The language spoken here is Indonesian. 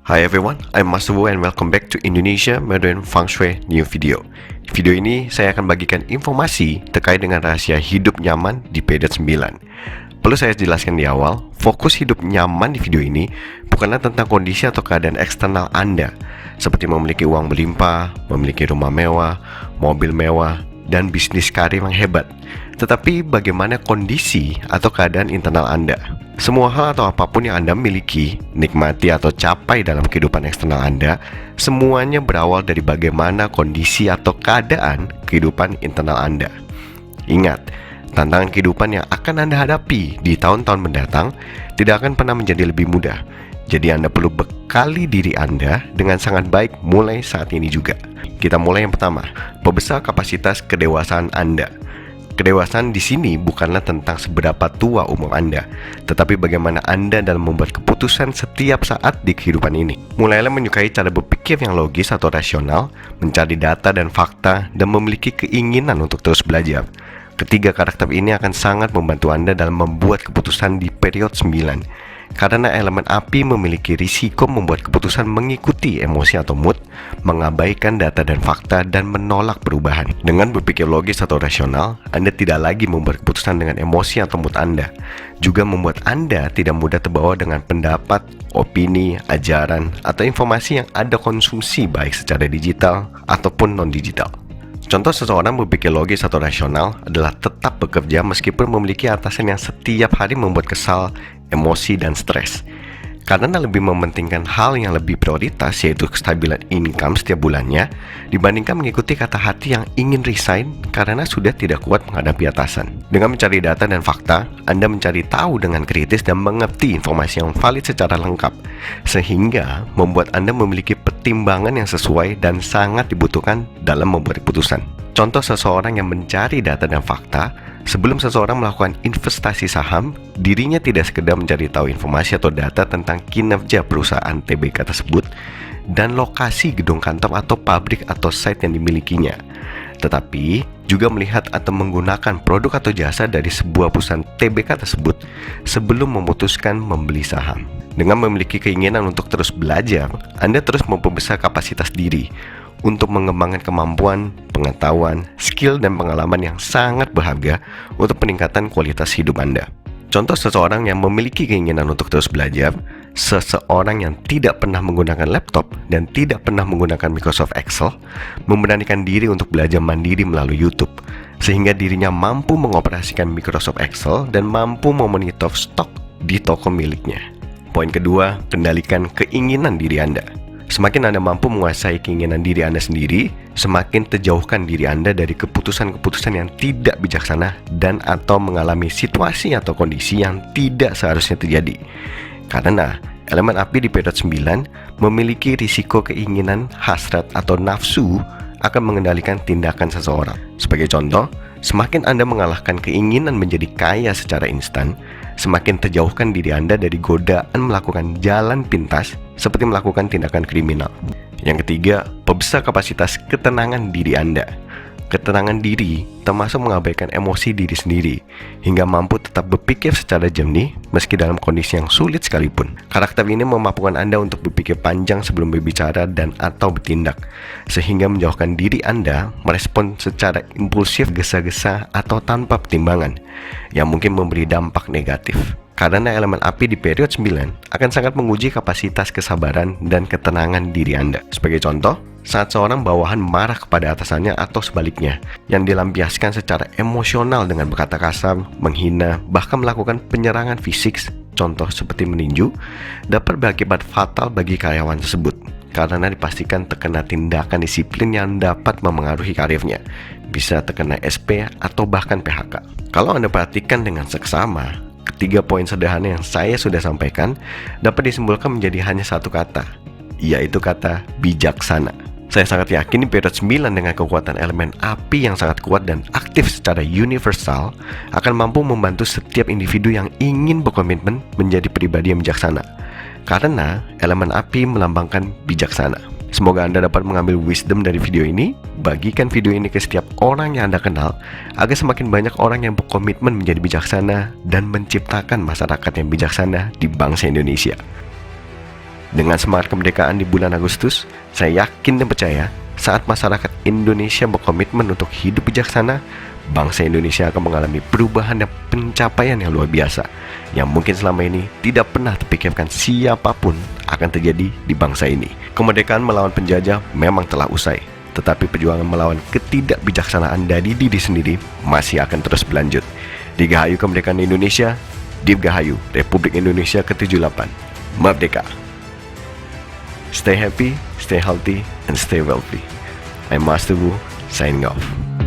Hi everyone, I'm Master Wu and welcome back to Indonesia Modern Feng Shui new video. Di video ini saya akan bagikan informasi terkait dengan rahasia hidup nyaman di periode 9. Perlu saya jelaskan di awal, fokus hidup nyaman di video ini bukanlah tentang kondisi atau keadaan eksternal Anda, seperti memiliki uang berlimpah, memiliki rumah mewah, mobil mewah, dan bisnis karir yang hebat, tetapi bagaimana kondisi atau keadaan internal Anda. Semua hal atau apapun yang Anda miliki, nikmati atau capai dalam kehidupan eksternal Anda, semuanya berawal dari bagaimana kondisi atau keadaan kehidupan internal Anda. Ingat, tantangan kehidupan yang akan Anda hadapi di tahun-tahun mendatang tidak akan pernah menjadi lebih mudah. Jadi Anda perlu bekali diri Anda dengan sangat baik mulai saat ini juga. Kita mulai yang pertama, perbesar kapasitas kedewasaan Anda. Kedewasaan di sini bukanlah tentang seberapa tua umur Anda, tetapi bagaimana Anda dalam membuat keputusan setiap saat di kehidupan ini. Mulailah menyukai cara berpikir yang logis atau rasional, mencari data dan fakta, dan memiliki keinginan untuk terus belajar. Ketiga karakter ini akan sangat membantu Anda dalam membuat keputusan di periode 9. Karena elemen api memiliki risiko membuat keputusan mengikuti emosi atau mood, mengabaikan data dan fakta, dan menolak perubahan. Dengan berpikir logis atau rasional, Anda tidak lagi membuat keputusan dengan emosi atau mood Anda. Juga membuat Anda tidak mudah terbawa dengan pendapat, opini, ajaran, atau informasi yang Anda konsumsi baik secara digital ataupun non-digital. Contoh seseorang berpikir logis atau rasional adalah tetap bekerja meskipun memiliki atasan yang setiap hari membuat kesal, emosi, dan stres. Karena lebih mementingkan hal yang lebih prioritas, yaitu kestabilan income setiap bulannya, dibandingkan mengikuti kata hati yang ingin resign karena sudah tidak kuat menghadapi atasan. Dengan mencari data dan fakta, Anda mencari tahu dengan kritis dan mengerti informasi yang valid secara lengkap, sehingga membuat Anda memiliki pertimbangan yang sesuai dan sangat dibutuhkan dalam membuat keputusan. Contoh seseorang yang mencari data dan fakta. Sebelum seseorang melakukan investasi saham, dirinya tidak sekedar mencari tahu informasi atau data tentang kinerja perusahaan TBK tersebut dan lokasi gedung kantor atau pabrik atau site yang dimilikinya, tetapi juga melihat atau menggunakan produk atau jasa dari sebuah perusahaan TBK tersebut sebelum memutuskan membeli saham. Dengan memiliki keinginan untuk terus belajar, Anda terus memperbesar kapasitas diri untuk mengembangkan kemampuan, pengetahuan, skill, dan pengalaman yang sangat berharga untuk peningkatan kualitas hidup Anda. Contoh seseorang yang memiliki keinginan untuk terus belajar, seseorang yang tidak pernah menggunakan laptop dan tidak pernah menggunakan Microsoft Excel, memberanikan diri untuk belajar mandiri melalui YouTube, sehingga dirinya mampu mengoperasikan Microsoft Excel dan mampu memonitor stok di toko miliknya. Poin kedua, kendalikan keinginan diri Anda. Semakin Anda mampu menguasai keinginan diri Anda sendiri, semakin terjauhkan diri Anda dari keputusan-keputusan yang tidak bijaksana dan atau mengalami situasi atau kondisi yang tidak seharusnya terjadi. Karena elemen api di periode 9 memiliki risiko keinginan, hasrat, atau nafsu akan mengendalikan tindakan seseorang. Sebagai contoh, semakin Anda mengalahkan keinginan menjadi kaya secara instan, semakin terjauhkan diri Anda dari godaan melakukan jalan pintas seperti melakukan tindakan kriminal. Yang ketiga, perbesar kapasitas ketenangan diri Anda. Ketenangan diri termasuk mengabaikan emosi diri sendiri hingga mampu tetap berpikir secara jernih meski dalam kondisi yang sulit sekalipun. Karakter ini memampukan Anda untuk berpikir panjang sebelum berbicara dan atau bertindak, sehingga menjauhkan diri Anda merespon secara impulsif, gesa-gesa, atau tanpa pertimbangan yang mungkin memberi dampak negatif. Karena elemen api di periode 9 akan sangat menguji kapasitas kesabaran dan ketenangan diri Anda. Sebagai contoh, saat seorang bawahan marah kepada atasannya atau sebaliknya, yang dilampiaskan secara emosional dengan berkata kasar, menghina, bahkan melakukan penyerangan fisik, contoh seperti meninju, dapat berakibat fatal bagi karyawan tersebut karena dipastikan terkena tindakan disiplin yang dapat memengaruhi karirnya, bisa terkena SP atau bahkan PHK. Kalau Anda perhatikan dengan seksama, ketiga poin sederhana yang saya sudah sampaikan dapat disimpulkan menjadi hanya satu kata, yaitu kata bijaksana. Saya sangat yakin di periode 9 dengan kekuatan elemen api yang sangat kuat dan aktif secara universal akan mampu membantu setiap individu yang ingin berkomitmen menjadi pribadi yang bijaksana. Karena elemen api melambangkan bijaksana. Semoga Anda dapat mengambil wisdom dari video ini, bagikan video ini ke setiap orang yang Anda kenal, agar semakin banyak orang yang berkomitmen menjadi bijaksana dan menciptakan masyarakat yang bijaksana di bangsa Indonesia. Dengan semangat kemerdekaan di bulan Agustus, saya yakin dan percaya saat masyarakat Indonesia berkomitmen untuk hidup bijaksana, bangsa Indonesia akan mengalami perubahan dan pencapaian yang luar biasa yang mungkin selama ini tidak pernah terpikirkan siapapun akan terjadi di bangsa ini. Kemerdekaan melawan penjajah memang telah usai, tetapi perjuangan melawan ketidakbijaksanaan dari diri sendiri masih akan terus berlanjut. Dirgahayu kemerdekaan Indonesia, Dirgahayu Republik Indonesia ke-78. Merdeka! Stay happy, stay healthy, and stay wealthy. I'm Master Wu, signing off.